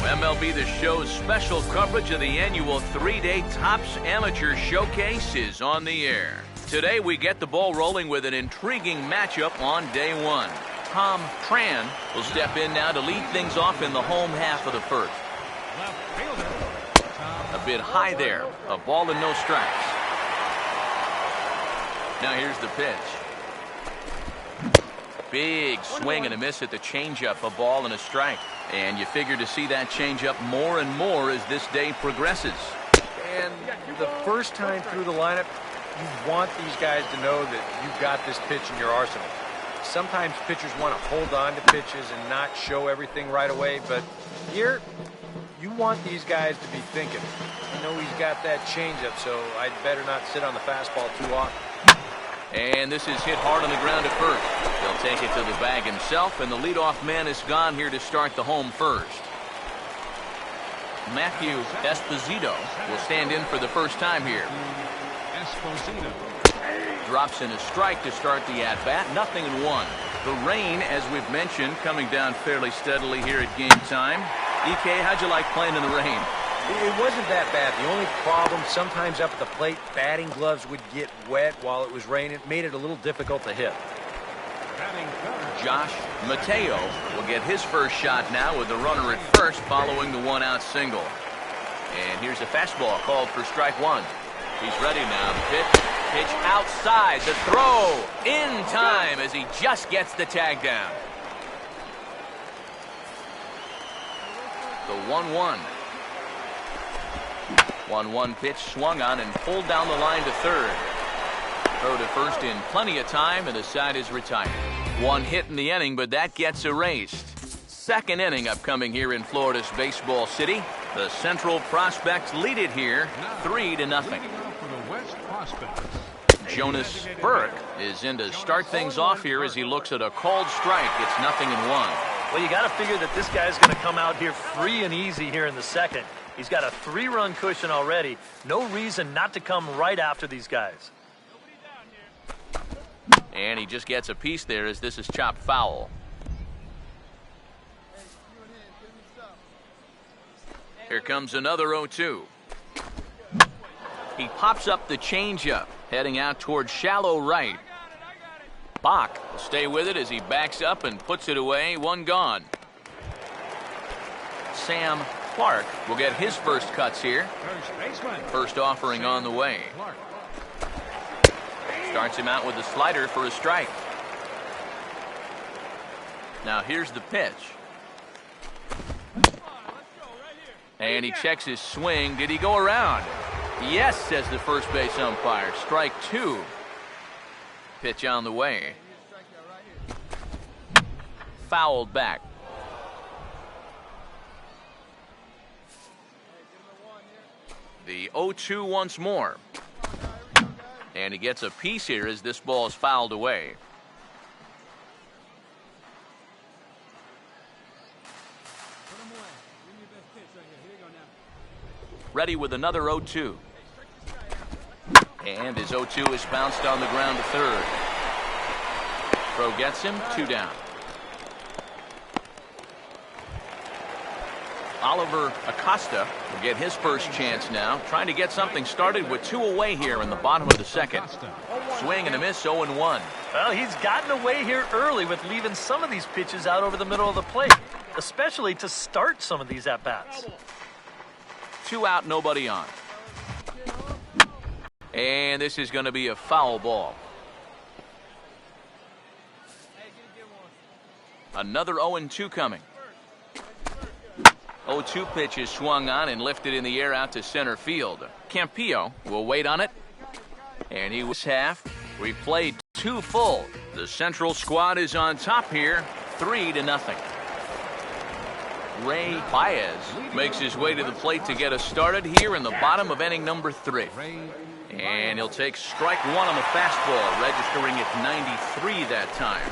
MLB The Show's special coverage of the annual 3-day Topps Amateur Showcase is on the air. Today we get the ball rolling with an intriguing matchup on day one. Tom Tran will step in now to lead things off in the home half of the first. A bit high there. A ball and no strikes. Now here's the pitch. Big swing and a miss at the changeup. A ball and a strike. And you figure to see that changeup more and more as this day progresses. And the first time through the lineup, you want these guys to know that you've got this pitch in your arsenal. Sometimes pitchers want to hold on to pitches and not show everything right away, but here, you want these guys to be thinking, I know he's got that changeup, so I'd better not sit on the fastball too often. And this is hit hard on the ground at first. He'll take it to the bag himself, and the leadoff man is gone here to start the home first. Matthew Esposito will stand in for the first time here. Drops in a strike to start the at-bat. 0-1. The rain, as we've mentioned, coming down fairly steadily here at game time. EK, how'd you like playing in the rain? It wasn't that bad. The only problem, sometimes up at the plate, batting gloves would get wet while it was raining. It made it a little difficult to hit. Josh Mateo will get his first shot now with the runner at first following the one-out single. And here's a fastball called for strike one. He's ready now. The pitch outside. The throw in time as he just gets the tag down. The 1-1. 1-1 pitch swung on and pulled down the line to third. Throw to first in plenty of time, and the side is retired. One hit in the inning, but that gets erased. Second inning upcoming here in Florida's Baseball City. The Central Prospects lead it here 3-0. Jonas Burke is in to start things off here as he looks at a called strike. It's 0-1. Well, you got to figure that this guy's going to come out here free and easy here in the second. He's got a 3-run cushion already. No reason not to come right after these guys. And he just gets a piece there as this is chopped foul. Here comes another 0-2. He pops up the changeup, heading out towards shallow right. Bach will stay with it as he backs up and puts it away. One gone. Sam Clark will get his first cuts here. First offering on the way. Starts him out with a slider for a strike. Now here's the pitch. And he checks his swing. Did he go around? Yes, says the first base umpire. Strike two. Pitch on the way. Fouled back. The 0-2 once more. And he gets a piece here as this ball is fouled away. Ready with another 0-2. And his 0-2 is bounced on the ground to third. Throw gets him, 2 down. Oliver Acosta will get his first chance now, trying to get something started with 2 away here in the bottom of the second. Swing and a miss, 0-1. Well, he's gotten away here early with leaving some of these pitches out over the middle of the plate, especially to start some of these at-bats. 2 out, nobody on. And this is going to be a foul ball. Another 0-2 coming. 0-2 pitch is swung on and lifted in the air out to center field. Campillo will wait on it. And he was half. We played 2 full. The Central squad is on top here, 3-0. Ray Baez makes his way to the plate to get us started here in the bottom of inning number 3. And he'll take strike one on the fastball, registering at 93 that time.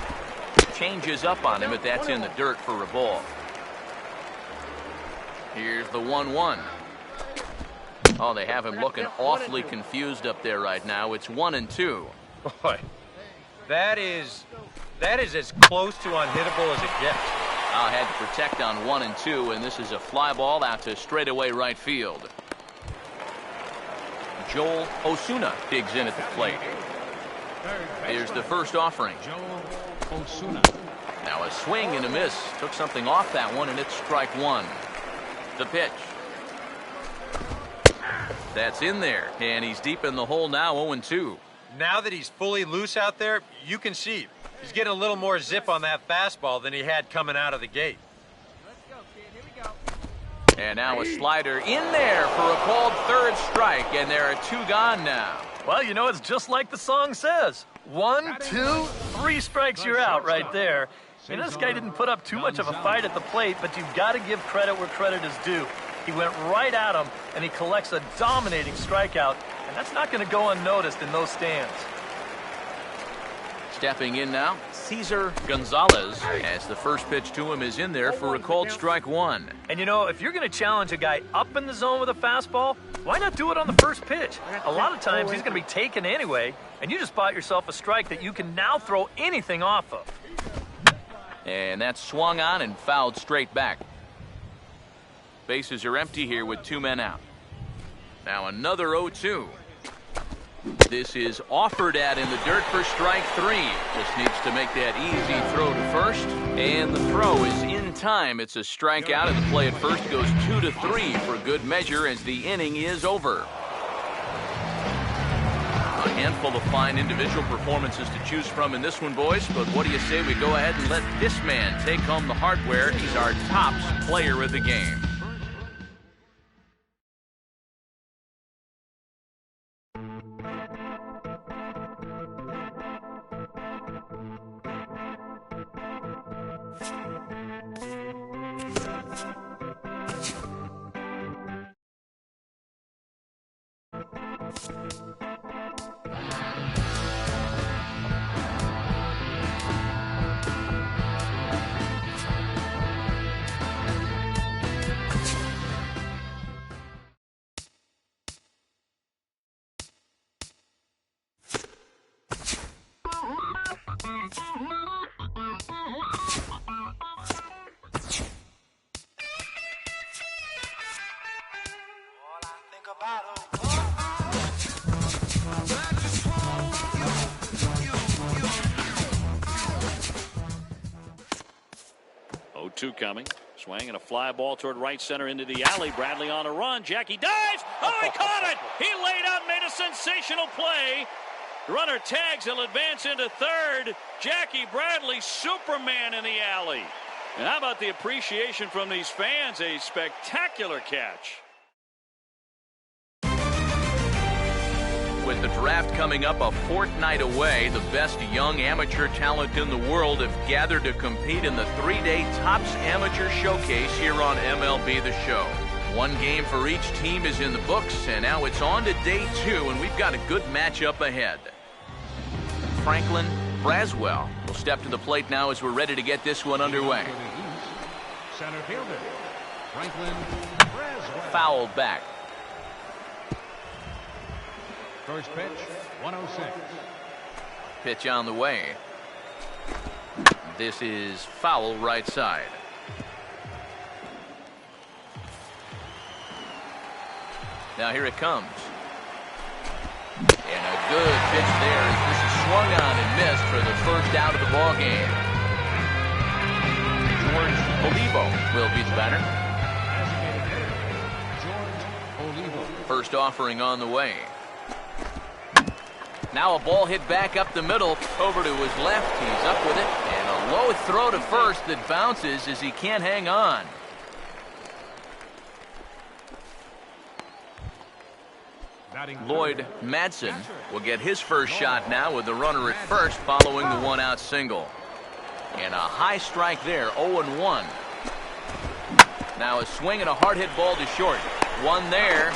Changes up on him, but that's in the dirt for a ball. Here's the 1-1. Oh, they have him looking awfully confused up there right now. It's 1-2. Boy, that is as close to unhittable as it gets. Had to protect on 1 and 2, and this is a fly ball out to straightaway right field. Joel Osuna digs in at the plate. Here's the first offering. Now a swing and a miss. Took something off that one, and it's strike 1. The pitch. That's in there, and he's deep in the hole now, 0-2. Now that he's fully loose out there, you can see he's getting a little more zip on that fastball than he had coming out of the gate. Let's go, kid. Here we go. And now a slider in there for a called third strike, and there are 2 gone now. Well, you know, it's just like the song says. 1, 2, 3 strikes, you're out right there. You know, this guy didn't put up too much of a fight at the plate, but you've got to give credit where credit is due. He went right at him, and he collects a dominating strikeout, and that's not going to go unnoticed in those stands. Stepping in now, Cesar Gonzalez, as the first pitch to him is in there for a called strike 1. And, you know, if you're going to challenge a guy up in the zone with a fastball, why not do it on the first pitch? A lot of times he's going to be taken anyway, and you just bought yourself a strike that you can now throw anything off of. And that's swung on and fouled straight back. Bases are empty here with 2 men out. Now another 0-2. This is offered at in the dirt for strike 3. Just needs to make that easy throw to first. And the throw is in time. It's a strikeout, and the play at first goes 2-3 for good measure as the inning is over. A handful of fine individual performances to choose from in this one, boys. But what do you say we go ahead and let this man take home the hardware? He's our tops player of the game. Two coming. Swing and a fly ball toward right center into the alley. Bradley on a run. Jackie dives. Oh, he caught it. He laid out, made a sensational play. Runner tags. He'll advance into third. Jackie Bradley, Superman in the alley. And how about the appreciation from these fans? A spectacular catch. With the draft coming up a fortnight away, the best young amateur talent in the world have gathered to compete in the 3-day Topps Amateur Showcase here on MLB The Show. 1 game for each team is in the books, and now it's on to day 2, and we've got a good matchup ahead. Franklin Braswell will step to the plate now as we're ready to get this one underway. Center fielder, Franklin Braswell. Fouled back. First pitch, 106. Pitch on the way. This is foul right side. Now here it comes. And a good pitch there. This is swung on and missed for the first out of the ball game. George Olivo will be the batter. George Olivo. First offering on the way. Now a ball hit back up the middle, over to his left. He's up with it, and a low throw to first that bounces as he can't hang on. Lloyd Madsen will get his first shot now with the runner at first following the 1-out single. And a high strike there, 0-1. Now a swing and a hard hit ball to short. One there.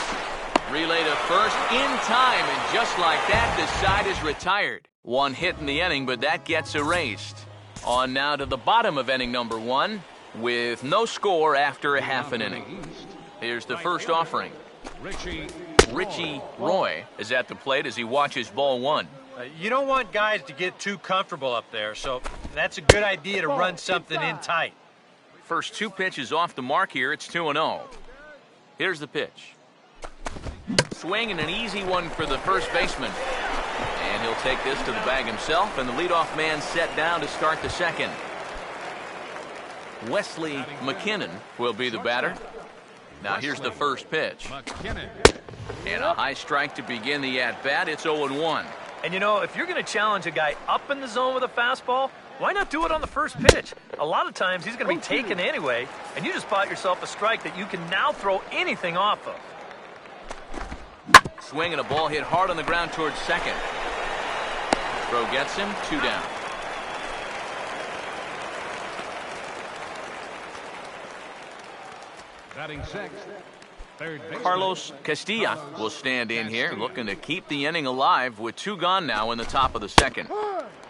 Relay to first in time, and just like that, the side is retired. 1 hit in the inning, but that gets erased. On now to the bottom of inning number 1 with no score after a half an inning. Here's the first offering. Richie Roy is at the plate as he watches ball 1. You don't want guys to get too comfortable up there, so that's a good idea to run something in tight. First two pitches off the mark here. It's 2-0. Here's the pitch. Swing and an easy one for the first baseman. And he'll take this to the bag himself, and the leadoff man set down to start the second. Wesley McKinnon will be the batter. Now here's the first pitch. And a high strike to begin the at-bat. It's 0-1. And you know, if you're going to challenge a guy up in the zone with a fastball, why not do it on the first pitch? A lot of times he's going to be taken anyway, and you just bought yourself a strike that you can now throw anything off of. Swing and a ball hit hard on the ground towards second. Throw gets him, 2 down. Batting sixth, third baseman. Carlos Castilla will stand in here, looking to keep the inning alive with 2 gone now in the top of the second.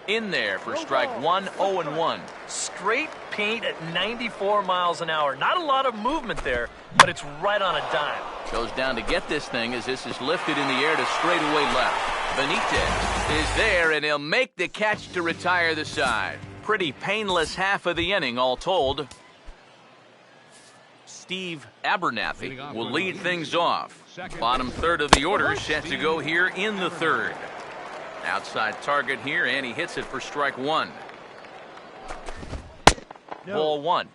In there for strike 1, 0-1. Straight paint at 94 miles an hour. Not a lot of movement there, but it's right on a dime. Goes down to get this thing as this is lifted in the air to straightaway left. Benitez is there, and he'll make the catch to retire the side. Pretty painless half of the inning, all told. Steve Abernathy will lead things off. Bottom third of the order set to go here in the third. Outside target here, and he hits it for strike 1. Ball 1.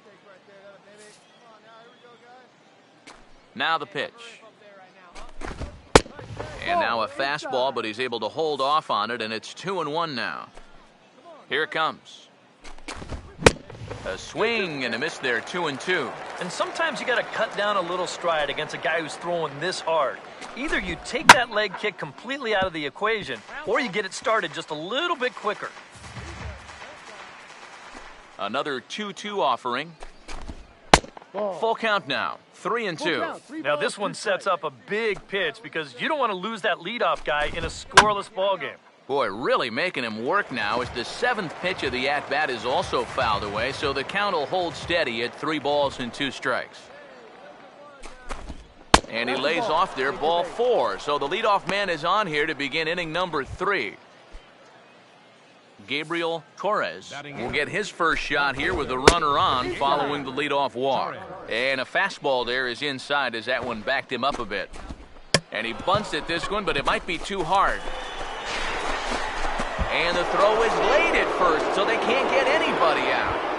Now the pitch. And now a fastball, but he's able to hold off on it, and it's 2-1 now. Here it comes. A swing and a miss there, 2-2. And sometimes you got to cut down a little stride against a guy who's throwing this hard. Either you take that leg kick completely out of the equation, or you get it started just a little bit quicker. Another 2-2 offering. Full count now, 3-2. Now this one sets up a big pitch because you don't want to lose that leadoff guy in a scoreless ball game. Boy, really making him work now as the 7th pitch of the at-bat is also fouled away, so the count will hold steady at 3 balls and 2 strikes. And he lays off there, ball 4. So the leadoff man is on here to begin inning number 3. Gabriel Torres will get his first shot here with the runner on following the leadoff walk. And a fastball there is inside as that one backed him up a bit. And he bunts at this one, but it might be too hard. And the throw is late at first, so they can't get anybody out.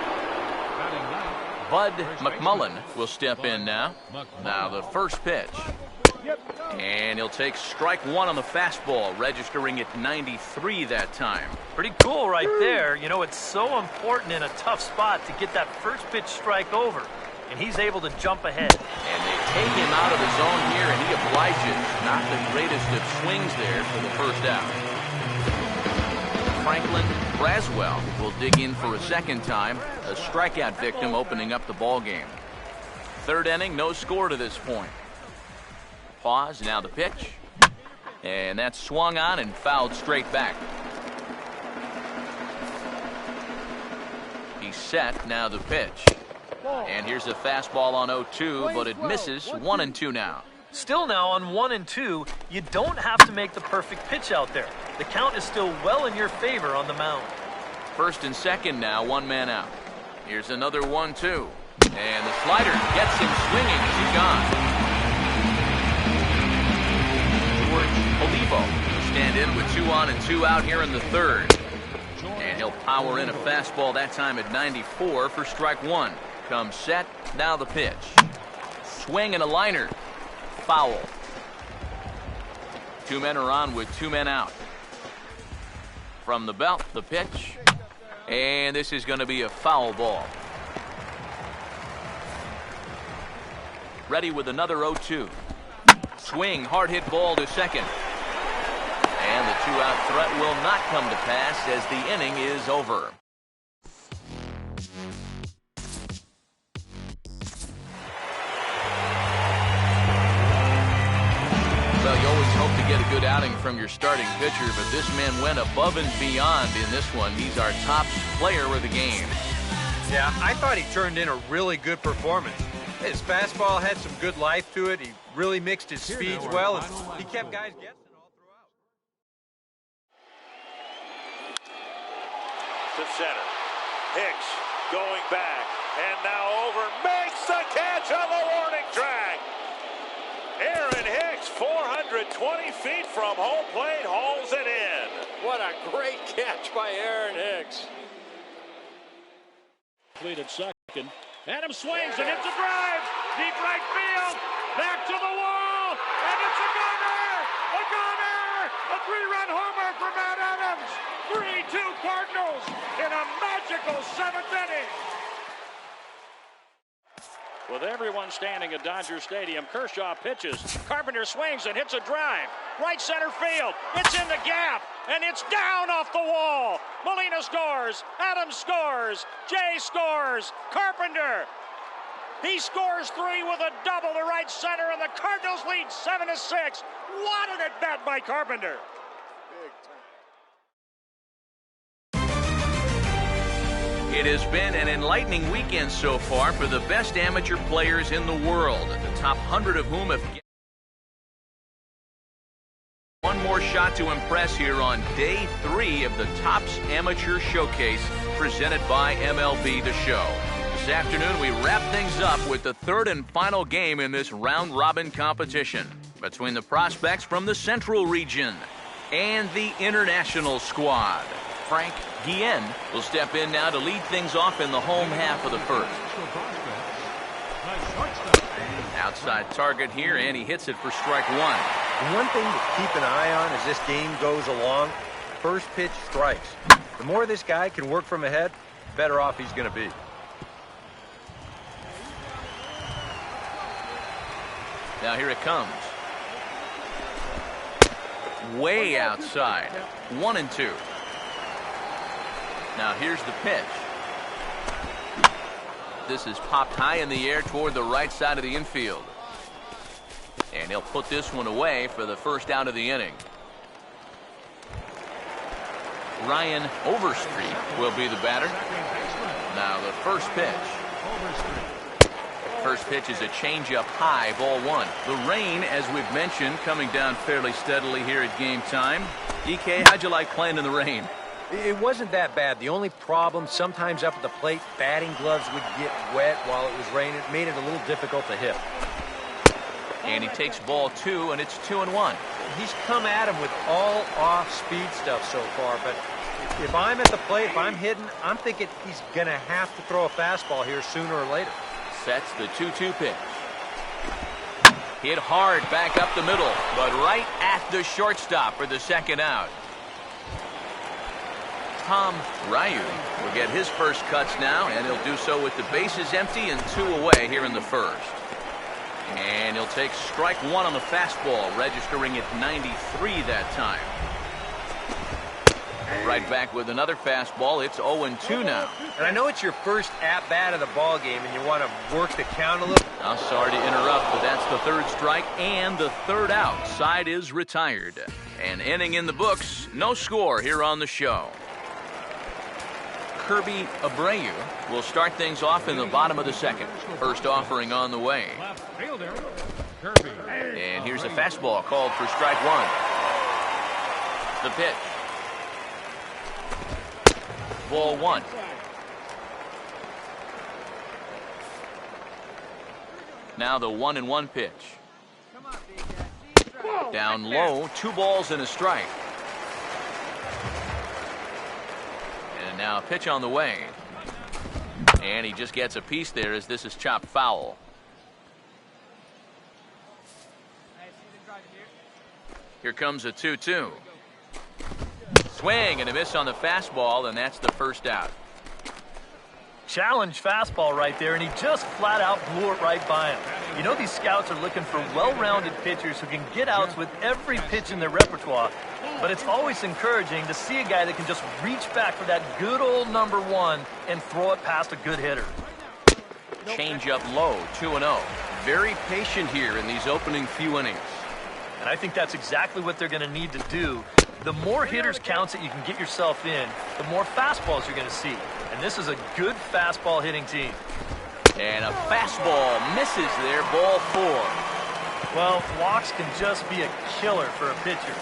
Bud McMullen will step in now. Now the first pitch. And he'll take strike 1 on the fastball, registering at 93 that time. Pretty cool right there. You know, it's so important in a tough spot to get that first pitch strike over. And he's able to jump ahead. And they take him out of the zone here, and he obliges. Not the greatest of swings there for the first out. Franklin Braswell will dig in for a second time. A strikeout victim opening up the ball game. Third inning, no score to this point. Pause, now the pitch. And that's swung on and fouled straight back. He's set, now the pitch. And here's a fastball on 0-2, but it misses. 1-2 now. Still now on 1-2, you don't have to make the perfect pitch out there. The count is still well in your favor on the mound. First and second now, 1 man out. Here's another 1-2. And the slider gets him swinging as he's gone. Olivo will stand in with 2 on and 2 out here in the third. And he'll power in a fastball that time at 94 for strike 1. Comes set, now the pitch. Swing and a liner. Foul. 2 men are on with 2 men out. From the belt, the pitch. And this is going to be a foul ball. Ready with another 0-2. Swing, hard hit ball to second. And the 2-out threat will not come to pass as the inning is over. Well, you always hope to get a good outing from your starting pitcher, but this man went above and beyond in this one. He's our top player of the game. Yeah, I thought he turned in a really good performance. His fastball had some good life to it. He really mixed his speeds well, and he kept guys guessing all throughout. To center. Hicks going back, and now over, makes the catch on the warning track. Aaron Hicks, 420 feet from home plate, hauls it in. What a great catch by Aaron Hicks. Completed second. Adams swings and hits a drive. Deep right field. Back to the wall. And it's a gunner. A gunner. A three-run homer for Matt Adams. 3-2 Cardinals in a magical seventh inning. With everyone standing at Dodger Stadium, Kershaw pitches. Carpenter swings and hits a drive. Right center field. It's in the gap. And it's down off the wall. Molina scores. Adams scores. Jay scores. Carpenter. He scores 3 with a double to right center, and the Cardinals lead 7-6. What an at-bat by Carpenter. It has been an enlightening weekend so far for the best amateur players in the world, the top 100 of whom have one more shot to impress here on day 3 of the Topps Amateur Showcase presented by MLB The Show. This afternoon we wrap things up with the third and final game in this round-robin competition between the prospects from the Central Region and the International Squad. Frank Guillen will step in now to lead things off in the home half of the first. Outside target here, and he hits it for strike 1. One thing to keep an eye on as this game goes along, first pitch strikes. The more this guy can work from ahead, the better off he's going to be. Now here it comes. Way outside. 1-2. Now here's the pitch. This is popped high in the air toward the right side of the infield. And he'll put this one away for the first out of the inning. Ryan Overstreet will be the batter. Now the first pitch. First pitch is a changeup high, ball 1. The rain, as we've mentioned, coming down fairly steadily here at game time. DK, how'd you like playing in the rain? It wasn't that bad. The only problem, sometimes up at the plate, batting gloves would get wet while it was raining. It made it a little difficult to hit. And he takes ball 2, and it's 2-1. He's come at him with all off-speed stuff so far, but if I'm at the plate, if I'm hitting, I'm thinking he's going to have to throw a fastball here sooner or later. Sets the 2-2 pitch. Hit hard back up the middle, but right at the shortstop for the second out. Tom Ryu will get his first cuts now, and he'll do so with the bases empty and 2 away here in the first. And he'll take strike 1 on the fastball, registering at 93 that time. Right back with another fastball. It's 0-2 now. And I know it's your first at-bat of the ball game, and you want to work the count a little. I'm sorry to interrupt, but that's the third strike and the third out. Side is retired. An inning in the books. No score here on the show. Kirby Abreu will start things off in the bottom of the second. First offering on the way. And here's a fastball called for strike 1. The pitch. Ball 1. Now the 1-1 pitch. Down low, 2 balls and a strike. And now a pitch on the way. And he just gets a piece there as this is chopped foul. Here comes a 2-2. Swing and a miss on the fastball, and that's the first out. Challenge fastball right there, and he just flat out blew it right by him. You know, these scouts are looking for well-rounded pitchers who can get outs with every pitch in their repertoire, but it's always encouraging to see a guy that can just reach back for that good old number 1 and throw it past a good hitter. Change up low, 2-0. Very patient here in these opening few innings. And I think that's exactly what they're going to need to do. The more hitters counts that you can get yourself in, the more fastballs you're going to see. And this is a good fastball hitting team. And a fastball misses there, ball 4. Well, walks can just be a killer for a pitcher.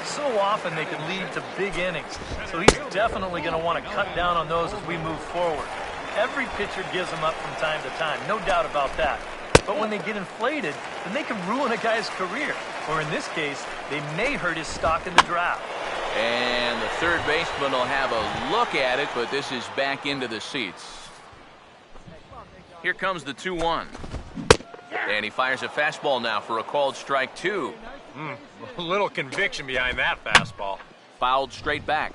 So often they can lead to big innings, so he's definitely going to want to cut down on those as we move forward. Every pitcher gives them up from time to time, no doubt about that. But when they get inflated, then they can ruin a guy's career. Or in this case, they may hurt his stock in the draft. And the third baseman will have a look at it, but this is back into the seats. Here comes the 2-1. And he fires a fastball now for a called strike 2. A little conviction behind that fastball. Fouled straight back.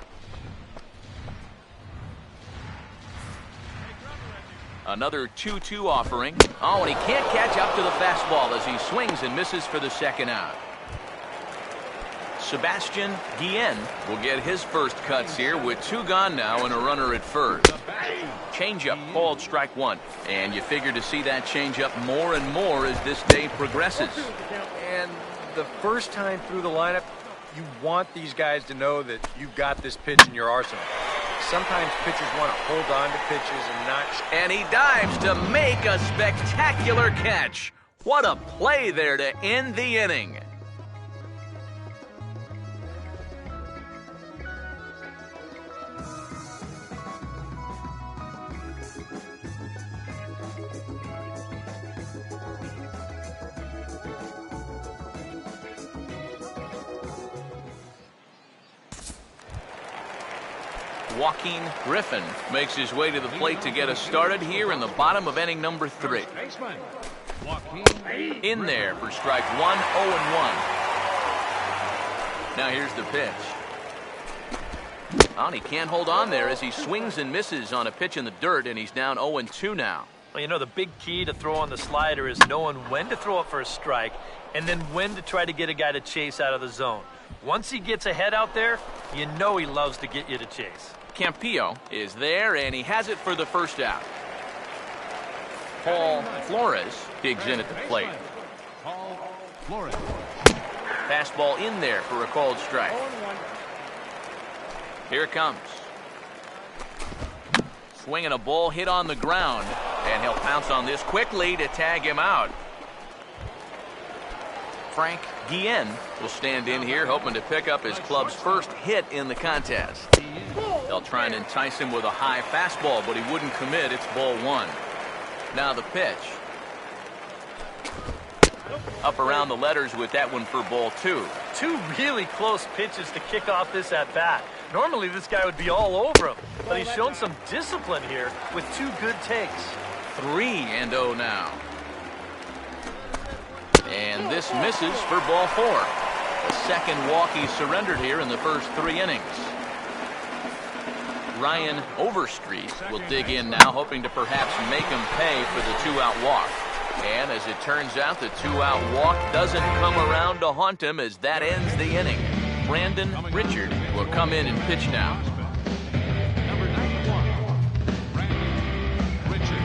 Another 2-2 offering. Oh, and he can't catch up to the fastball as he swings and misses for the second out. Sebastian Guillen will get his first cuts here with 2 gone now and a runner at first. Changeup called strike 1. And you figure to see that changeup more and more as this day progresses. And the first time through the lineup, you want these guys to know that you've got this pitch in your arsenal. Sometimes pitchers want to hold on to pitches and not... And he dives to make a spectacular catch. What a play there to end the inning. Joaquin Griffin makes his way to the plate to get us started here in the bottom of inning number 3. In there for strike 1, 0-1. Now here's the pitch. Oh, and he can't hold on there as he swings and misses on a pitch in the dirt, and he's down 0-2 now. Well, you know, the big key to throwing the slider is knowing when to throw it for a strike and then when to try to get a guy to chase out of the zone. Once he gets ahead out there, you know he loves to get you to chase. Campillo is there, and he has it for the first out. Paul Flores digs in at the plate. Fastball in there for a called strike. Here it comes. Swinging a ball hit on the ground, and he'll pounce on this quickly to tag him out. Frank Guillen will stand in here hoping to pick up his club's first hit in the contest. They'll try and entice him with a high fastball, but he wouldn't commit. It's ball 1. Now the pitch. Up around the letters with that one for ball 2. 2 really close pitches to kick off this at-bat. Normally this guy would be all over him, but he's shown some discipline here with 2 good takes. 3-0 now. And this misses for ball 4. The second walk he surrendered here in the first 3 innings. Ryan Overstreet will dig in now, hoping to perhaps make him pay for the 2-out walk. And as it turns out, the 2-out walk doesn't come around to haunt him as that ends the inning. Brandon Richard will come in and pitch now. Number 91, Brandon Richard.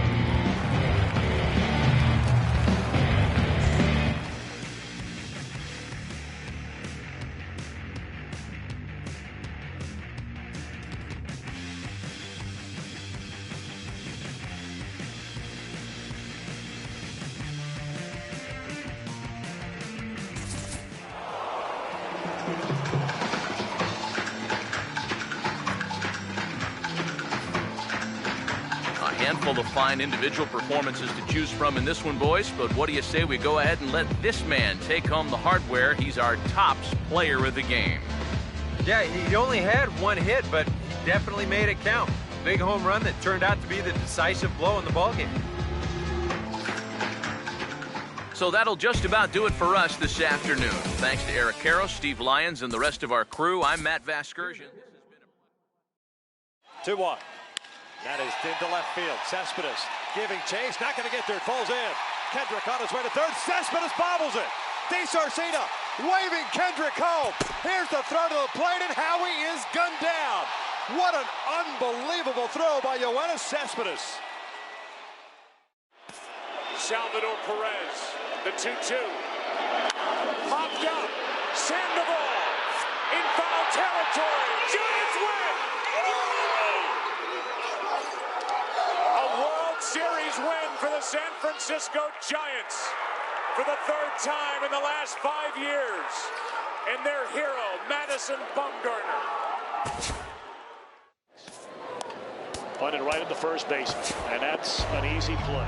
Handful of fine individual performances to choose from in this one, boys, but what do you say we go ahead and let this man take home the hardware? He's our tops player of the game. Yeah, he only had 1 hit, but he definitely made it count. Big home run that turned out to be the decisive blow in the ballgame. So that'll just about do it for us this afternoon. Thanks to Eric Karros, Steve Lyons, and the rest of our crew. I'm Matt Vasgersian. 2-1. That is into left field. Cespedes giving chase. Not going to get there. It falls in. Kendrick on his way to third. Cespedes bobbles it. DeSarcina waving Kendrick home. Here's the throw to the plate, and Howie is gunned down. What an unbelievable throw by Yoenis Cespedes. Salvador Perez, the 2-2. Popped up. Sandoval in foul territory. Giants win. A World Series win for the San Francisco Giants for the 3rd time in the last 5 years. and their hero, Madison Bumgarner. Pointed right at the first baseman, and that's an easy play.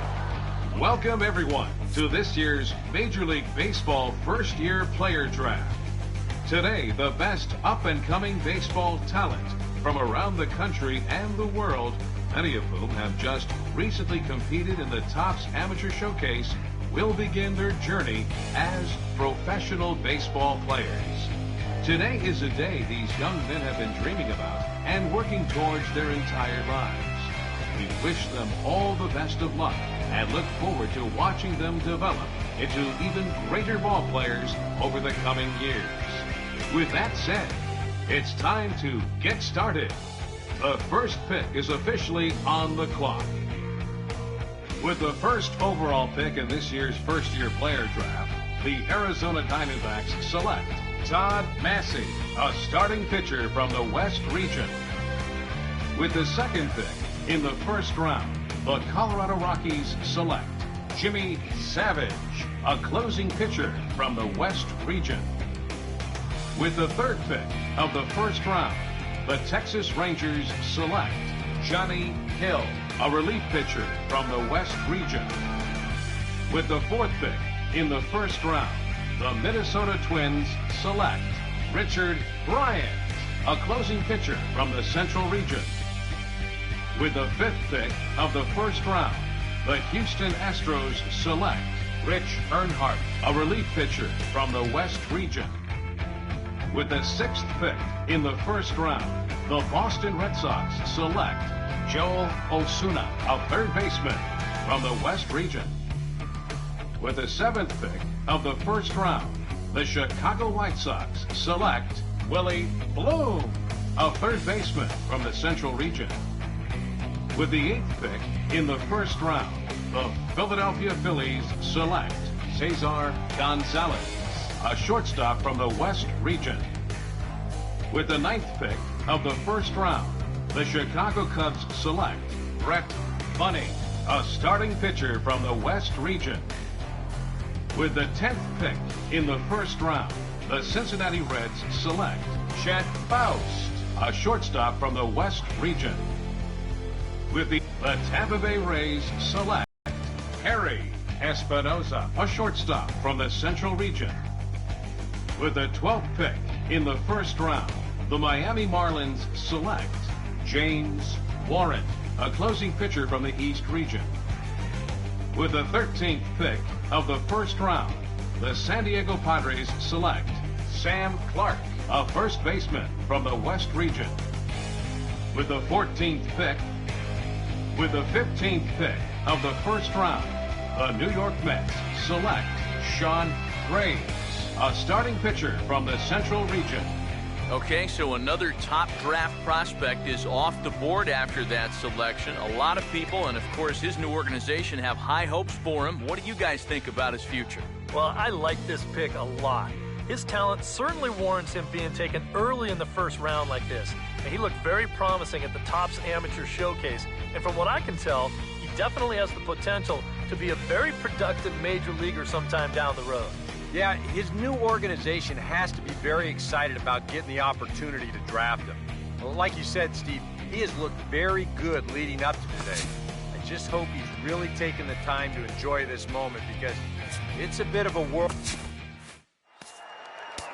Welcome, everyone, to this year's Major League Baseball first-year player draft. Today, the best up-and-coming baseball talent from around the country and the world, many of whom have just recently competed in the Topps Amateur Showcase, will begin their journey as professional baseball players. Today is a day these young men have been dreaming about and working towards their entire lives. We wish them all the best of luck and look forward to watching them develop into even greater ball players over the coming years. With that said, it's time to get started. The first pick is officially on the clock. With the first overall pick in this year's first-year player draft, the Arizona Diamondbacks select Todd Massey, a starting pitcher from the West region. With the second pick in the first round, the Colorado Rockies select Jimmy Savage, a closing pitcher from the West region. With the third pick of the first round, the Texas Rangers select Johnny Hill, a relief pitcher from the West region. With the fourth pick in the first round, the Minnesota Twins select Richard Bryant, a closing pitcher from the Central region. With the fifth pick of the first round, the Houston Astros select Rich Earnhardt, a relief pitcher from the West region. With the sixth pick in the first round, the Boston Red Sox select Joel Osuna, a third baseman from the West region. With the seventh pick of the first round, the Chicago White Sox select Willie Bloom, a third baseman from the Central region. With the eighth pick in the first round, the Philadelphia Phillies select Cesar Gonzalez, a shortstop from the West region. With the ninth pick of the first round, the Chicago Cubs select Brett Bunning, a starting pitcher from the West region. With the 10th pick in the first round, the Cincinnati Reds select Chet Faust, a shortstop from the West region. With the Tampa Bay Rays select Harry Espinosa, a shortstop from the Central region. With the 12th pick in the first round, the Miami Marlins select James Warren, a closing pitcher from the East region. With the 13th pick of the first round, the San Diego Padres select Sam Clark, a first baseman from the West region. With the 14th pick, with the 15th pick of the first round, the New York Mets select Sean Graves, a starting pitcher from the Central region. Okay, so another top draft prospect is off the board after that selection. A lot of people, and of course his new organization, have high hopes for him. What do you guys think about his future? Well, I like this pick a lot. His talent certainly warrants him being taken early in the first round like this. And he looked very promising at the Topps Amateur Showcase. And from what I can tell, he definitely has the potential to be a very productive major leaguer sometime down the road. Yeah, his new organization has to be very excited about getting the opportunity to draft him. Well, like you said, Steve, he has looked very good leading up to today. I just hope he's really taken the time to enjoy this moment because it's a bit of a world.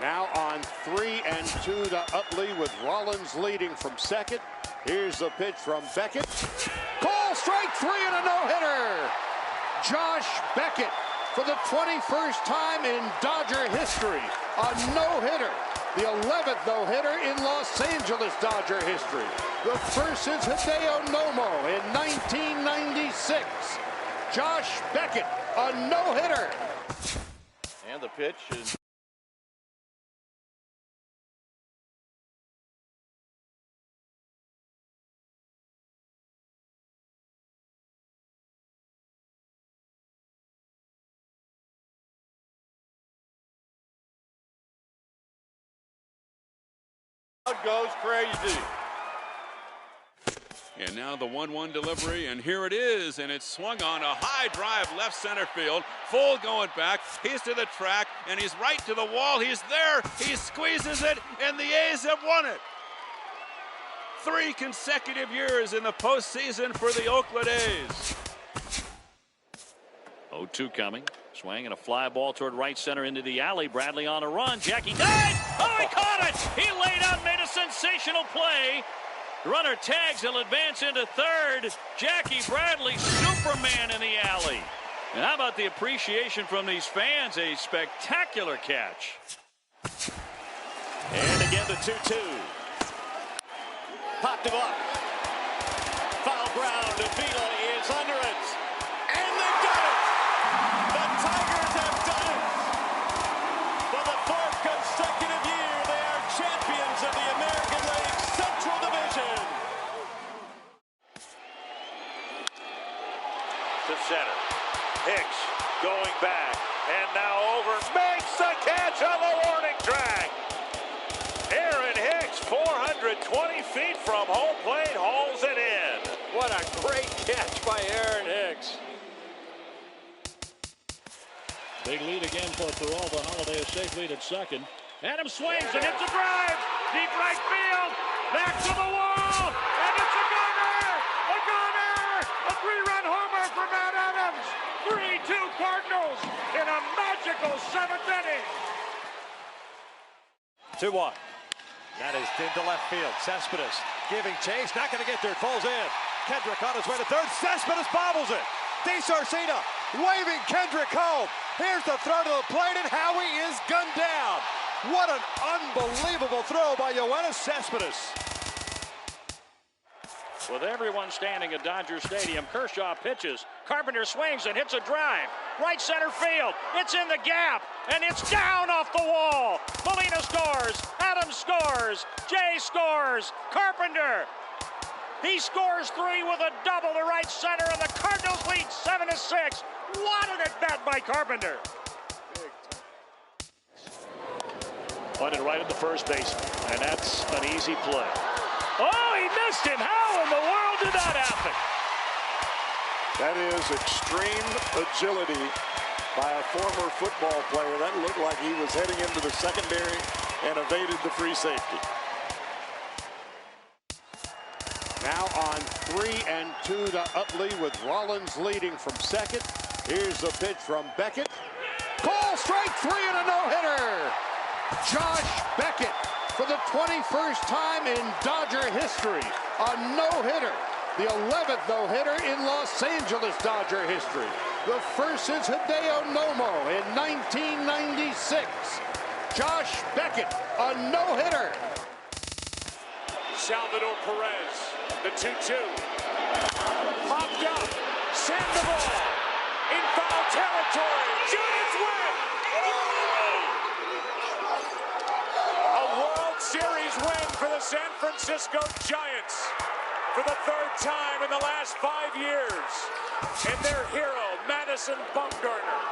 Now on 3-2 to Utley with Rollins leading from second. Here's the pitch from Beckett. Call strike three and a no-hitter. Josh Beckett, for the 21st time in Dodger history, a no-hitter. The 11th no-hitter in Los Angeles Dodger history. The first since Hideo Nomo in 1996. Josh Beckett, a no-hitter. And the pitch is... Goes crazy. And now the 1-1 delivery, and here it is, and it's swung on a high drive left center field. Full going back. He's to the track, and he's right to the wall. He's there. He squeezes it, and the A's have won it. 3 consecutive years in the postseason for the Oakland A's. 0-2 coming. Swing and a fly ball toward right center into the alley. Bradley on a run. Jackie dives. Oh, he caught it. He laid out, made a sensational play. Runner tags. He'll advance into third. Jackie Bradley, Superman in the alley. And how about the appreciation from these fans? A spectacular catch. And again the 2-2. Popped him up. Foul ground. Avila is under it. And they've done it. The Tigers have done it. For the 4th consecutive year, they are champions of the American League Central Division. To center. Hicks going back. And now over. Makes the catch on the warning track. Aaron Hicks, 420 feet from home plate, hauls it in. What a great catch by Aaron Hicks. Big lead again for Peralta. Holiday a safe lead at second. Adams swings and hits a drive. Deep right field. Back to the wall. And it's a gunner. A gunner. A 3-run homer for Matt Adams. 3-2 Cardinals in a magical 7th inning. 2-1. That is into left field. Cespedes giving chase. Not going to get there. It falls in. Kendrick on his way to third. Cespedes bobbles it. DeSarcina waving Kendrick home. Here's the throw to the plate, and Howie is gunned down. What an unbelievable throw by Yoenis Cespedes. With everyone standing at Dodger Stadium, Kershaw pitches. Carpenter swings and hits a drive. Right center field. It's in the gap, and it's down off the wall. Molina scores. Adams scores. Jay scores. Carpenter. He scores 3 with a double to right center, and the Cardinals lead 7-6. What an at-bat by Carpenter. Pointed right at the first baseman, and that's an easy play. Oh, he missed him. How in the world did that happen? That is extreme agility by a former football player. That looked like he was heading into the secondary and evaded the free safety. Now on 3-2 to Utley with Rollins leading from second. Here's the pitch from Beckett. Call strike 3 and a no-hitter. Josh Beckett, for the 21st time in Dodger history, a no-hitter. The 11th no-hitter in Los Angeles Dodger history. The first since Hideo Nomo in 1996. Josh Beckett, a no-hitter. Salvador Perez, the 2-2. Popped up. Sandoval in foul territory. Giants win. A World Series win for the San Francisco Giants for the 3rd time in the last 5 years. And their hero, Madison Bumgarner.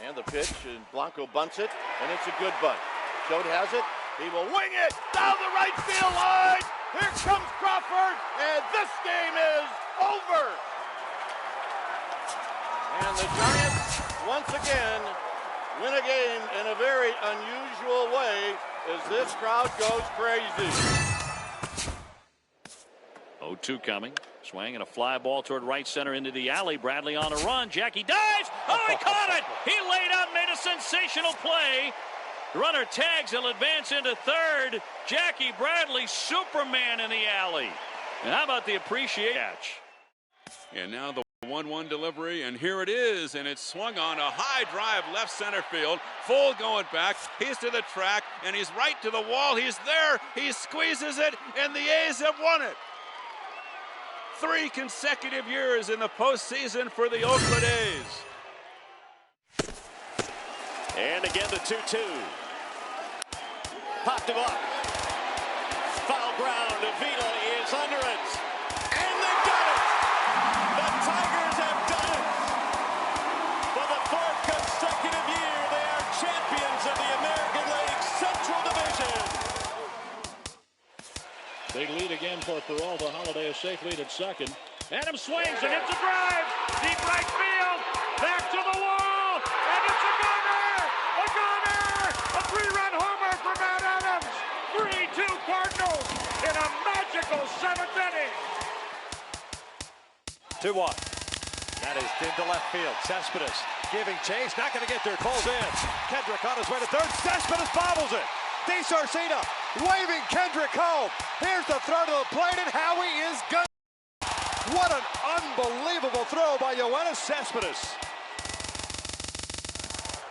And the pitch, and Blanco bunts it, and it's a good bunt. Schott has it. He will wing it down the right field line. Here comes Crawford, and this game is over. And the Giants, once again, win a game in a very unusual way as this crowd goes crazy. 0-2 coming. Swing and a fly ball toward right center into the alley. Bradley on a run. Jackie dives. Oh, he caught it. He laid out, made a sensational play. Runner tags. He'll advance into third. Jackie Bradley, Superman in the alley. And how about the appreciation catch? And now the 1-1 delivery, and here it is, and it's swung on a high drive left center field. Full going back. He's to the track, and he's right to the wall. He's there. He squeezes it, and the A's have won it. 3 consecutive years in the postseason for the Oakland A's. And again the 2-2. Popped him up. Foul ground. Avila is under it. And they've done it. The Tigers have done it. For the 4th consecutive year, they are champions of the American League Central Division. Big lead again for all the Holiday a safe lead at second. Adams swings and hits a drive. Deep right field. Back to the wall. And it's a gunner. A gunner. A three-run homer for Matt Adams. 3-2 Cardinals in a magical seventh inning. 2-1. That is into left field. Cespedes giving chase. Not going to get there. Falls in. Kendrick on his way to third. Cespedes bobbles it. DeSarcina waving Kendrick home. Here's the throw to the plate, and Howie is good. What an unbelievable throw by Yoenis Cespedes.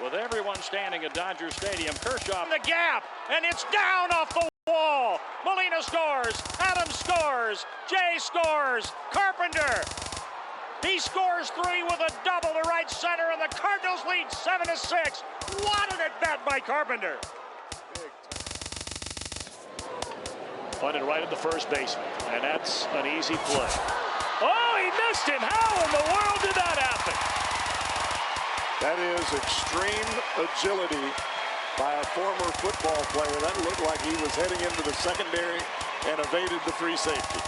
With everyone standing at Dodger Stadium, Kershaw in the gap, and it's down off the wall. Molina scores. Adams scores. Jay scores. Carpenter. He scores 3 with a double to right center, and the Cardinals lead 7-6. What an at-bat by Carpenter. Punted right at the first baseman, and that's an easy play. Oh, he missed him. How in the world did that happen? That is extreme agility by a former football player. That looked like he was heading into the secondary and evaded the free safety.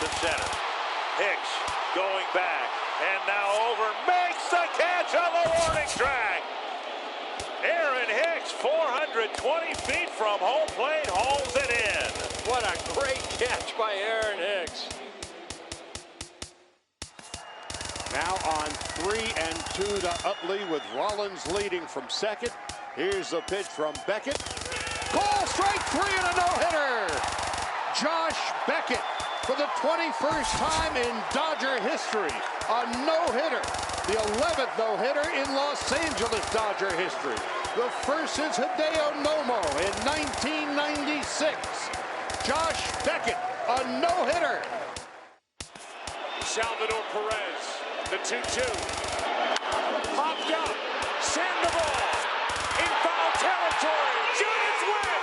To center. Hicks going back, and now over, makes the catch on the warning track. Aaron Hicks, 420 feet from home plate, hauls it in. What a great catch by Aaron Hicks. Now on 3-2 to Utley with Rollins leading from second. Here's the pitch from Beckett. Call strike 3 and a no-hitter. Josh Beckett for the 21st time in Dodger history. A no-hitter. The 11th no-hitter in Los Angeles Dodger history. The first since Hideo Nomo in 1996. Josh Beckett, a no-hitter. Salvador Perez, the 2-2. Popped up, send the ball. In foul territory, Giants win!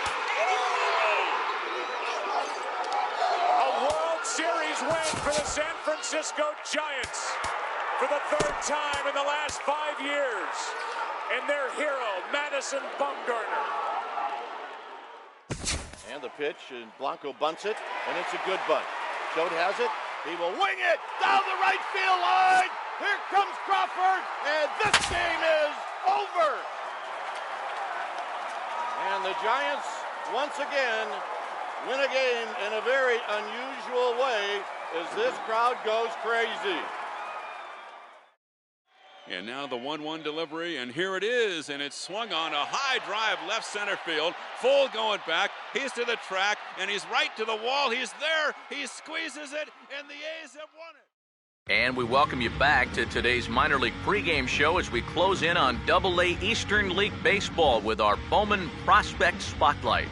A World Series win for the San Francisco Giants. For the third time in the last 5 years. And their hero, Madison Bumgarner. And the pitch, and Blanco bunts it, and it's a good bunt. Choate has it. He will wing it down the right field line. Here comes Crawford, and this game is over. And the Giants, once again, win a game in a very unusual way as this crowd goes crazy. And now the 1-1 delivery, and here it is, and it's swung on a high drive left center field. Full going back. He's to the track, and he's right to the wall. He's there. He squeezes it, and the A's have won it. And we welcome you back to today's minor league pregame show as we close in on Double-A Eastern League Baseball with our Bowman Prospect Spotlight.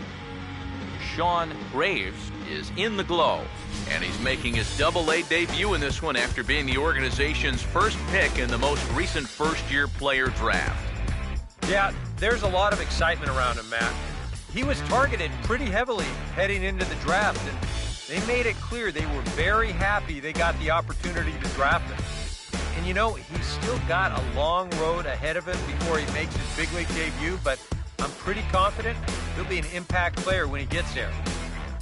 Sean Graves is in the glow, and he's making his Double-A debut in this one after being the organization's first pick in the most recent first-year player draft. Yeah, there's a lot of excitement around him, Matt. He was targeted pretty heavily heading into the draft, and they made it clear they were very happy they got the opportunity to draft him. And you know, he's still got a long road ahead of him before he makes his big league debut, but I'm pretty confident he'll be an impact player when he gets there.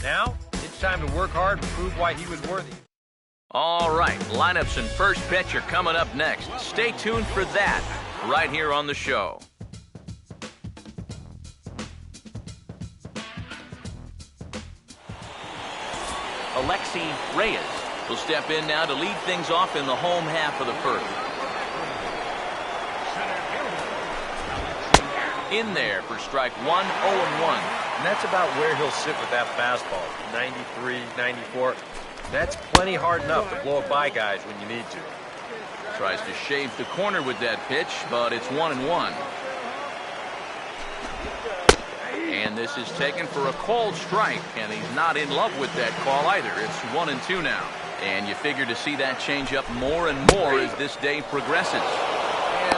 Now, it's time to work hard and prove why he was worthy. All right, lineups and first pitch are coming up next. Stay tuned for that right here on the show. Alexi Reyes will step in now to lead things off in the home half of the first. In there for strike 1, 0-1. And that's about where he'll sit with that fastball, 93, 94. That's plenty hard enough to blow it by guys when you need to. Tries to shave the corner with that pitch, but it's 1-1. And this is taken for a called strike, and he's not in love with that call either. It's 1-2 now. And you figure to see that change up more and more as this day progresses. And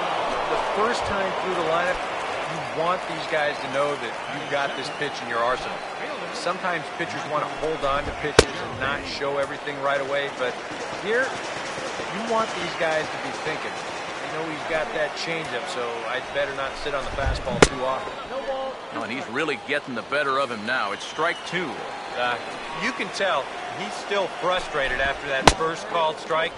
the first time through the lineup, you want these guys to know that you've got this pitch in your arsenal. Sometimes pitchers want to hold on to pitches and not show everything right away, but here, you want these guys to be thinking, I know he's got that changeup, so I'd better not sit on the fastball too often. No ball. Oh, and he's really getting the better of him now. It's strike 2. You can tell he's still frustrated after that first called strike.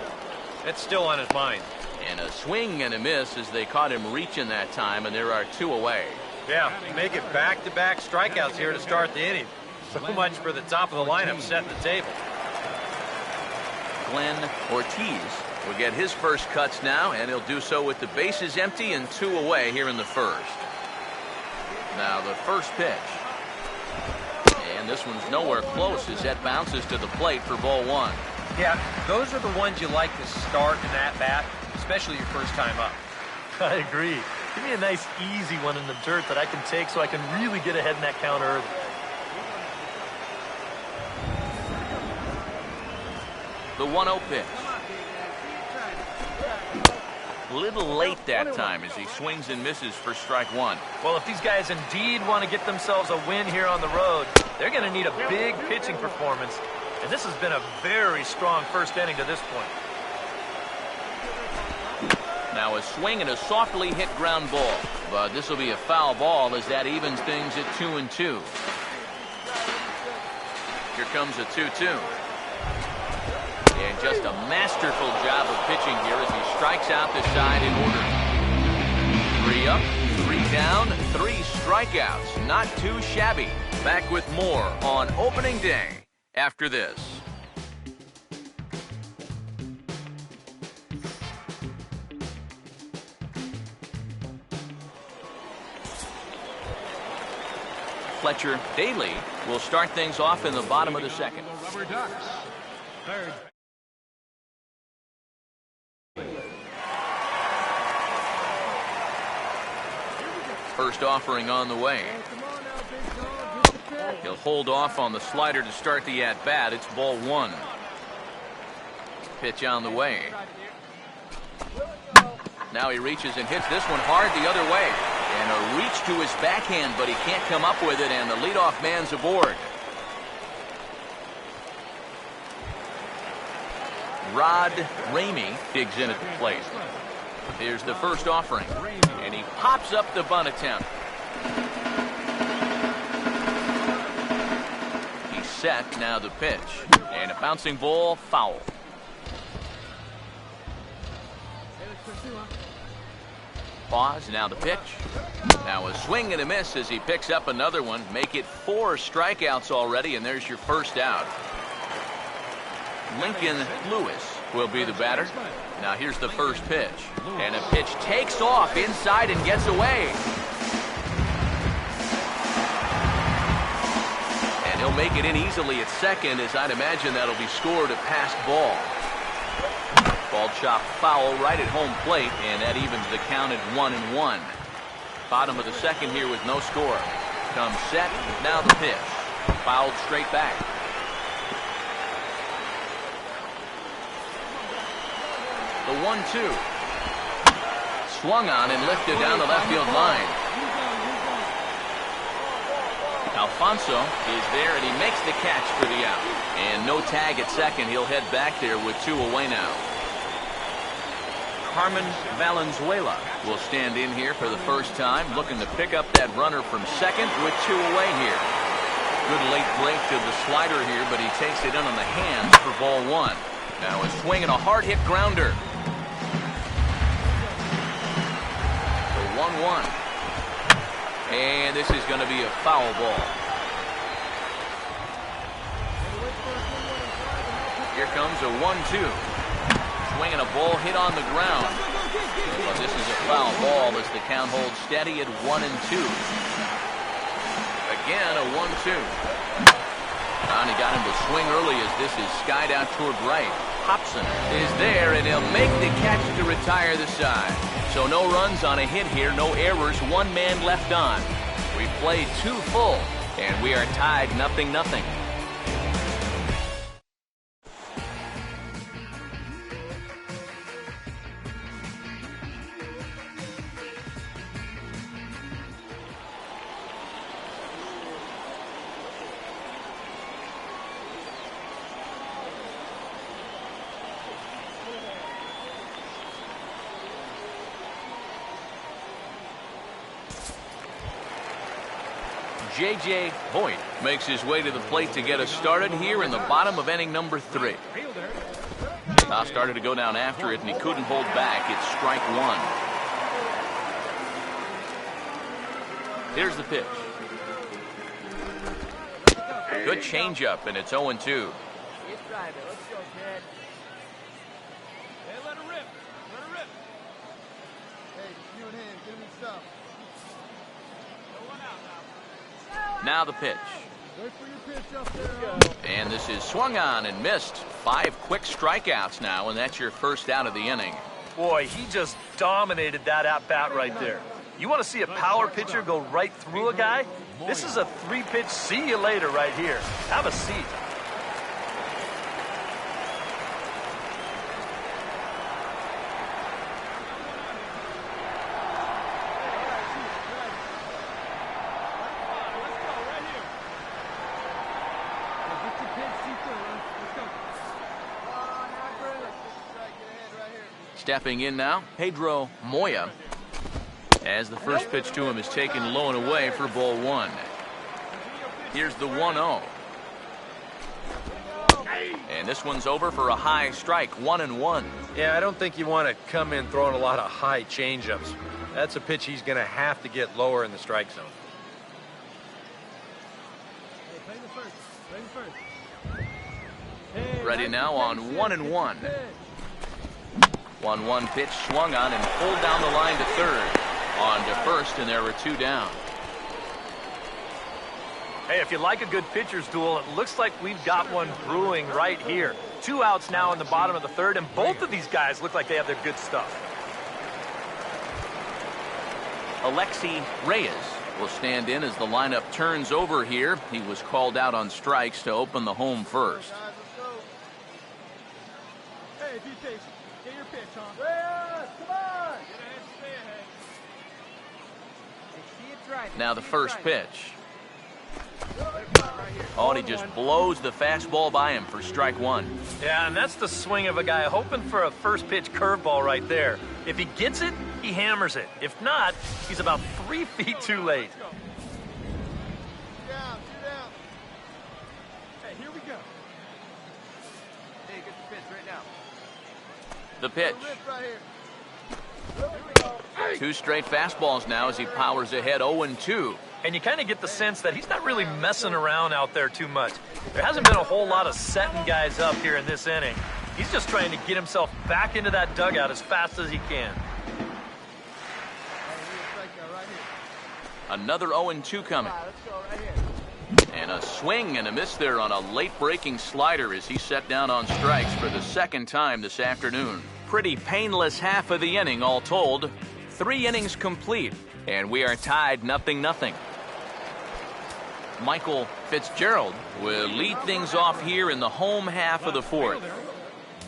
It's still on his mind. And a swing and a miss as they caught him reaching that time, and there are 2 away. Yeah, make it back-to-back strikeouts here to start the inning. So much for the top of the lineup setting the table. Glenn Ortiz will get his first cuts now, and he'll do so with the bases empty and 2 away here in the first. Now the first pitch. And this one's nowhere close as that bounces to the plate for ball 1. Yeah, those are the ones you like to start in that bat, especially your first time up. I agree. Give me a nice easy one in the dirt that I can take so I can really get ahead in that count early. The 1-0 pitch. A little late that time as he swings and misses for strike 1. Well, if these guys indeed want to get themselves a win here on the road, they're going to need a big pitching performance. And this has been a very strong first inning to this point. Now a swing and a softly hit ground ball. But this will be a foul ball as that evens things at 2-2. Here comes a 2-2. And just a masterful job of pitching here as he strikes out the side in order. 3 up, 3 down, 3 strikeouts. Not too shabby. Back with more on opening day after this. Fletcher Daly will start things off in the bottom of the second. Rubber Ducks. Third. First offering on the way. He'll hold off on the slider to start the at-bat. It's ball 1. Pitch on the way. Now he reaches and hits this one hard the other way. And a reach to his backhand, but he can't come up with it, and the leadoff man's aboard. Rod Ramey digs in at the plate. Here's the first offering, and he pops up the bunt attempt. He's set, now the pitch, and a bouncing ball, foul. Pause, now the pitch. Now a swing and a miss as he picks up another one. Make it 4 strikeouts already, and there's your first out. Lincoln Lewis will be the batter. Now here's the first pitch. And a pitch takes off inside and gets away. And he'll make it in easily at second, as I'd imagine that'll be scored a passed ball. Ball chopped foul right at home plate, and that evens the count at 1-1. Bottom of the second here with no score. Comes set, now the pitch. Fouled straight back. The 1-2. Swung on and lifted down the left field line. Alfonso is there, and he makes the catch for the out. And no tag at second. He'll head back there with 2 away now. Carmen Valenzuela will stand in here for the first time, looking to pick up that runner from second with 2 away here. Good late break to the slider here, but he takes it in on the hands for ball 1. Now a swing and a hard hit grounder. The 1-1. And this is going to be a foul ball. Here comes a 1-2. Swing and a ball hit on the ground. But this is a foul ball as the count holds steady at 1-2. Again, a 1-2. And he got him to swing early as this is skied out toward right. Hobson is there, and he'll make the catch to retire the side. So no runs on a hit here, no errors, 1 man left on. We played 2 full, and we are tied 0-0. J.J. Hoyt makes his way to the plate to get us started here in the bottom of inning number 3. Now started to go down after it, and he couldn't hold back. It's strike 1. Here's the pitch. Good changeup, and it's 0-2. Let's go, kid. Hey, let her rip. Let her rip. Hey, you and him, give me stuff. No one out now. Now the pitch. Wait for your pitch up there. And this is swung on and missed. 5 quick strikeouts now, and that's your first out of the inning. Boy, he just dominated that at-bat right there. You want to see a power pitcher go right through a guy? This is a 3-pitch see you later right here. Have a seat. Stepping in now, Pedro Moya, as the first pitch to him is taken low and away for ball 1. Here's the 1-0. And this one's over for a high strike, 1-1. Yeah, I don't think you want to come in throwing a lot of high changeups. That's a pitch he's going to have to get lower in the strike zone. Ready now on 1-1. 1-1 pitch swung on and pulled down the line to third. On to first, and there were 2 down. Hey, if you like a good pitcher's duel, it looks like we've got one brewing right here. 2 outs now in the bottom of the 3rd, and both of these guys look like they have their good stuff. Alexi Reyes will stand in as the lineup turns over here. He was called out on strikes to open the home first. Hey, be patient. Get your pitch, huh? Reyes, come on! Now the first pitch. Oh, and he just blows the fastball by him for strike 1. Yeah, and that's the swing of a guy hoping for a first pitch curveball right there. If he gets it, he hammers it. If not, he's about 3 feet too late. Two down. Hey, here we go. Hey, get the pitch right now. The pitch. Right here. 2 straight fastballs now as he powers ahead 0-2. And you kind of get the sense that he's not really messing around out there too much. There hasn't been a whole lot of setting guys up here in this inning. He's just trying to get himself back into that dugout as fast as he can. Another 0-2 coming. And a swing and a miss there on a late breaking slider as he set down on strikes for the 2nd time this afternoon. Pretty painless half of the inning all told. 3 innings complete, and we are tied 0-0. Michael Fitzgerald will lead things off here in the home half of the 4th.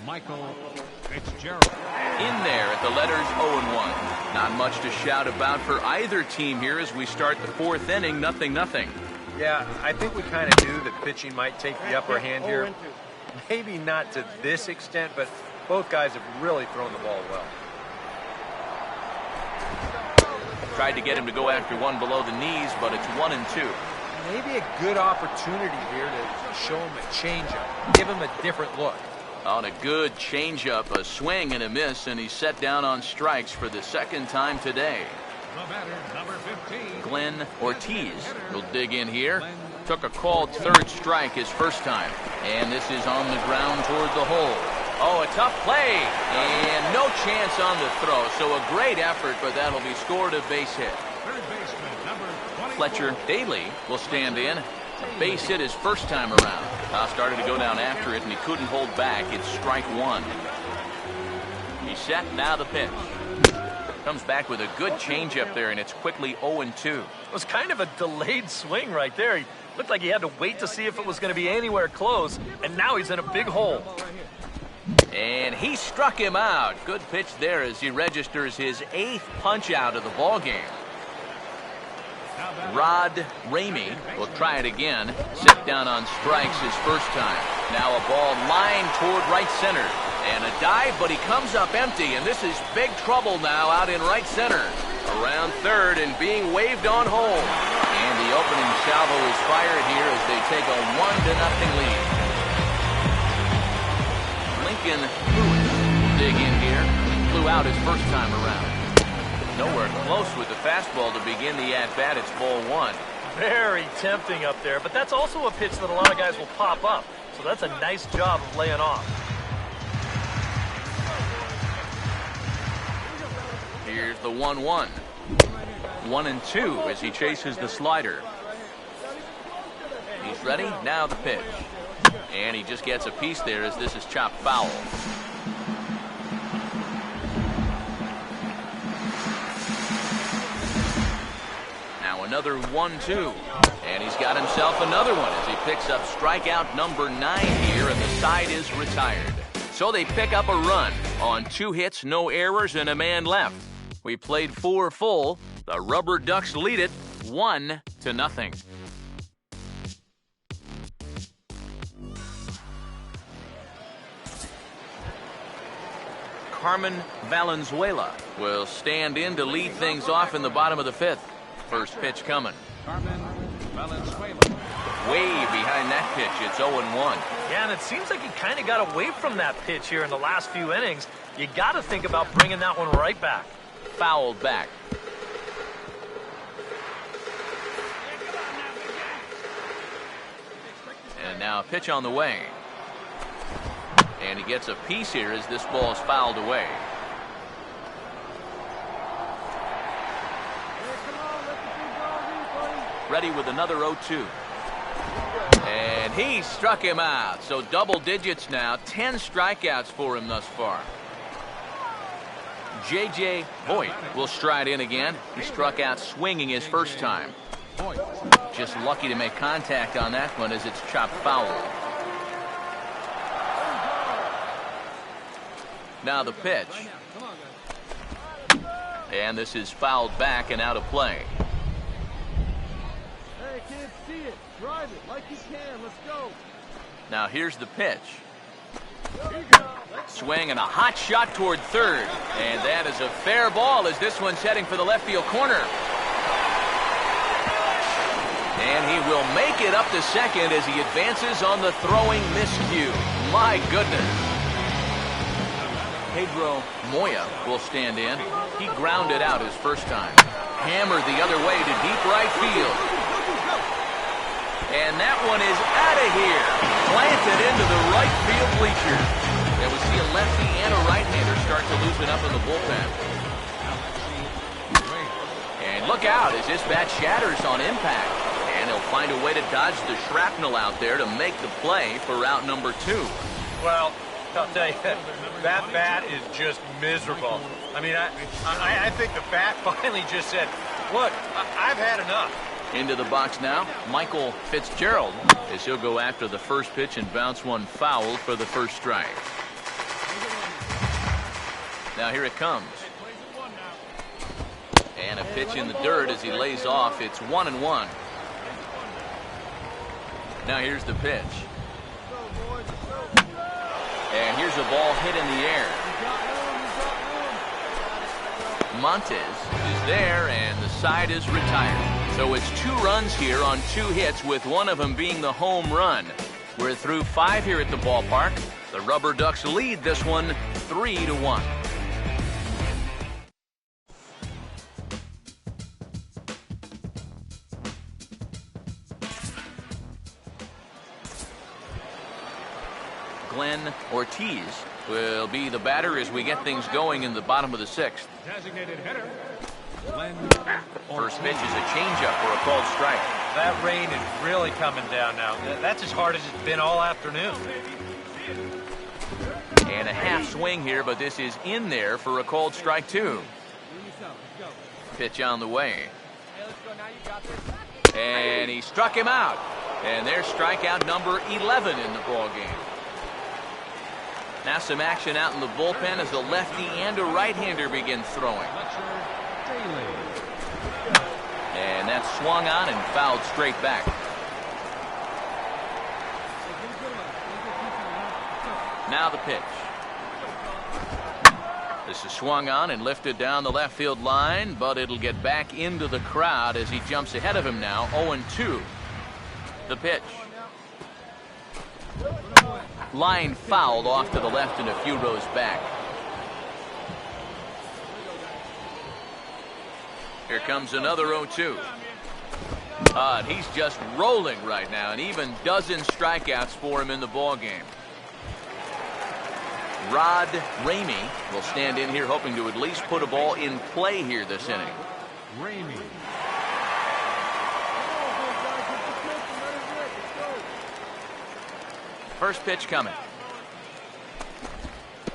Michael Fitzgerald. In there at the letters 0-1. Not much to shout about for either team here as we start the 4th inning, 0-0. Yeah, I think we kind of knew that pitching might take the upper hand here. Maybe not to this extent, but both guys have really thrown the ball well. Tried to get him to go after one below the knees, but it's 1-2. Maybe a good opportunity here to show him a changeup, give him a different look. On a good changeup, a swing and a miss, and he's set down on strikes for the 2nd time today. The batter, number 15. Glenn Ortiz will dig in here. Took a called 3rd strike his first time. And this is on the ground toward the hole. Oh, a tough play. And no chance on the throw. So a great effort, but that'll be scored a base hit. Third baseman, number 24. Fletcher Daly will stand in. A base hit his first time around. Started to go down after it, and he couldn't hold back. It's strike 1. He's set, now the pitch. Comes back with a good changeup there, and it's quickly 0-2. It was kind of a delayed swing right there. He looked like he had to wait to see if it was going to be anywhere close, and now he's in a big hole. And he struck him out. Good pitch there as he registers his 8th punch out of the ball game. Rod Ramey will try it again. Set down on strikes his first time. Now a ball lined toward right center. And a dive, but he comes up empty, and this is big trouble now out in right center. Around third and being waved on home. And the The opening salvo is fired here as they take a 1-0 lead. Lincoln Lewis will dig in here. Flew out his first time around. Nowhere close with the fastball to begin the at-bat. It's ball 1. Very tempting up there, but that's also a pitch that a lot of guys will pop up. So that's a nice job of laying off. Here's the 1-1. 1-2 as he chases the slider. He's ready. Now the pitch. And he just gets a piece there as this is chopped foul. Now another 1-2. And he's got himself another one as he picks up strikeout number 9 here, and the side is retired. So they pick up a run on 2 hits, no errors, and a man left. We played 4 full. The Rubber Ducks lead it 1-0. Carmen Valenzuela will stand in to lead things off in the bottom of the 5th. First pitch coming. Carmen Valenzuela. Way behind that pitch. It's 0-1. Yeah, and it seems like he kind of got away from that pitch here in the last few innings. You got to think about bringing that one right back. Fouled back. And now a pitch on the way. And he gets a piece here as this ball is fouled away. Ready with another 0-2. And he struck him out. So double digits now. 10 strikeouts for him thus far. J.J. Voigt will stride in again. He struck out swinging his first time. Just lucky to make contact on that one as it's chopped foul. Now the pitch. And this is fouled back and out of play. Hey, kids, see it. Drive it like you can. Let's go. Now here's the pitch. Swing and a hot shot toward third. And that is a fair ball as this one's heading for the left field corner. And he will make it up to second as he advances on the throwing miscue. My goodness. Pedro Moya will stand in. He grounded out his first time. Hammered the other way to deep right field. And that one is out of here. Planted into the right field bleachers. And we see a lefty and a right-hander start to loosen up in the bullpen. And look out as this bat shatters on impact. And he'll find a way to dodge the shrapnel out there to make the play for out number 2. Well, I'll tell you, that bat is just miserable. I mean, I think the bat finally just said, look, I've had enough. Into the box now, Michael Fitzgerald, as he'll go after the first pitch and bounce one foul for the first strike. Now here it comes. And a pitch in the dirt as he lays off. It's 1-1. Now here's the pitch. And here's a ball hit in the air. Montes is there, and the side is retired. So it's 2 runs here on 2 hits, with one of them being the home run. We're through 5 here at the ballpark. The Rubber Ducks lead this one 3-1. Glenn Ortiz will be the batter as we get things going in the bottom of the 6th. Designated hitter. First pitch is a changeup for a called strike. That rain is really coming down now. That's as hard as it's been all afternoon. And a half swing here, but this is in there for a called strike 2. Pitch on the way. And he struck him out. And there's strikeout number 11 in the ball game. Now some action out in the bullpen as a lefty and a right-hander begin throwing. And that's swung on and fouled straight back. Now the pitch. This is swung on and lifted down the left field line, but it'll get back into the crowd as he jumps ahead of him now. 0-2. The pitch. Line fouled off to the left and a few rows back. Here comes another 0-2. And he's just rolling right now, and even dozen strikeouts for him in the ballgame. Rod Ramey will stand in here hoping to at least put a ball in play here this inning. Ramey. First pitch coming.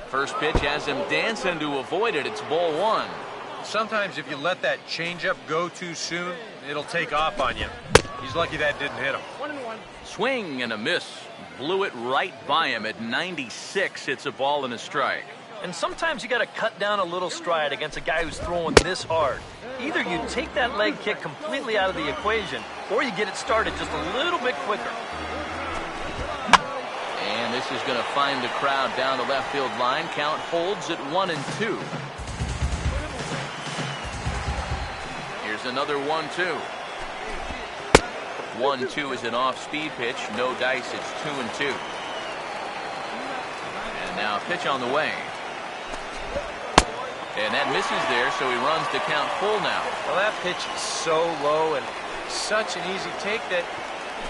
First pitch has him dancing to avoid it. It's ball one. Sometimes if you let that changeup go too soon, it'll take off on you. He's lucky that didn't hit him. 1-1. Swing and a miss. Blew it right by him at 96. It's a ball and a strike. And sometimes you got to cut down a little stride against a guy who's throwing this hard. Either you take that leg kick completely out of the equation, or you get it started just a little bit quicker. And this is going to find the crowd down the left field line. Count holds at 1-2. Here's another 1-2. 1-2 is an off-speed pitch. No dice. It's 2-2. And now a pitch on the way. And that misses there, so he runs the count full now. Well, that pitch is so low and such an easy take that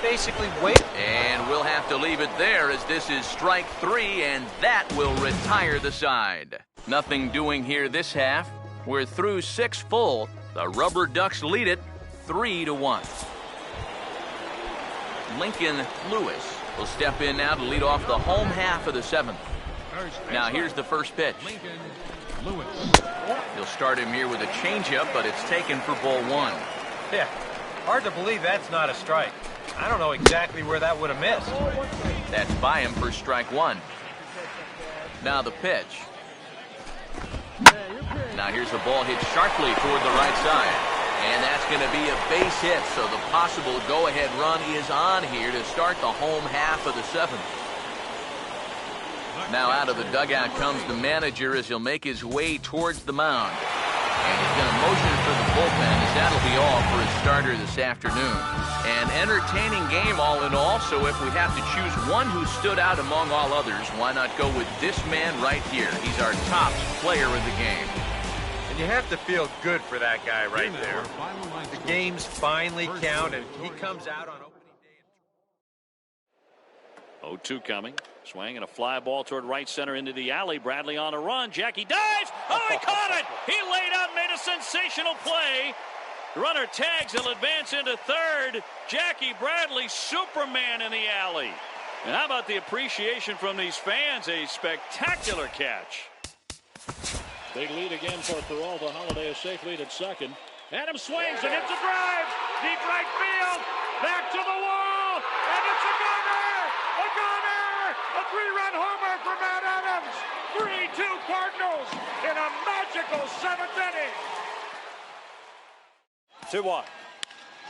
basically wait. And we'll have to leave it there as this is strike three, and that will retire the side. Nothing doing here this half. We're through 6 full. The Rubber Ducks lead it 3-1. Lincoln Lewis will step in now to lead off the home half of the 7th. Now here's the first pitch. He'll start him here with a changeup, but it's taken for ball one. Yeah, hard to believe that's not a strike. I don't know exactly where that would have missed. That's by him for strike one. Now the pitch. Now here's the ball hit sharply toward the right side. And that's going to be a base hit, so the possible go-ahead run is on here to start the home half of the 7th. Now out of the dugout comes the manager as he'll make his way towards the mound. And he's going to motion for the bullpen as that'll be all for his starter this afternoon. An entertaining game all in all, so if we have to choose one who stood out among all others, why not go with this man right here? He's our top player of the game. You have to feel good for that guy right there. The games finally count, and he comes out on opening day. 0-2 coming. Swing and a fly ball toward right center into the alley. Bradley on a run. Jackie dives. Oh, he caught it. He laid out, made a sensational play. Runner tags. He'll advance into third. Jackie Bradley, Superman in the alley. And how about the appreciation from these fans? A spectacular catch. Big lead again for Peralta. Holiday a safe lead at second. Adams swings and hits a drive. Deep right field. Back to the wall. And it's a gunner. A gunner. A 3-run homer for Matt Adams. 3-2 Cardinals in a magical 7th inning. 2-1.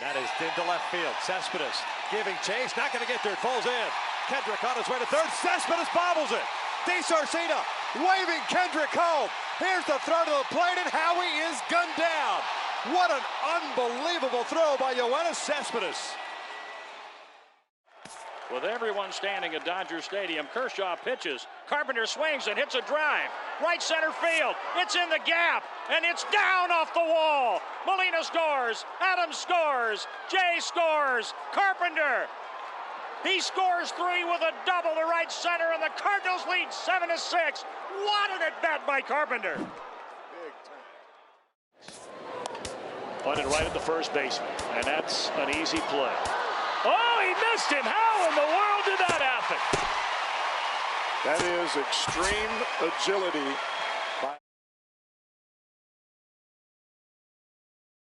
That is into left field. Cespedes giving chase. Not going to get there. It falls in. Kendrick on his way to third. Cespedes bobbles it. DeSarcina waving Kendrick home. Here's the throw to the plate, and Howie is gunned down. What an unbelievable throw by Yoenis Cespedes. With everyone standing at Dodger Stadium, Kershaw pitches. Carpenter swings and hits a drive. Right center field. It's in the gap, and it's down off the wall. Molina scores. Adams scores. Jay scores. Carpenter. He scores 3 with a double to right center, and the Cardinals lead 7-6. What an at-bat by Carpenter. Pointed right at the first baseman, and that's an easy play. Oh, he missed him. How in the world did that happen? That is extreme agility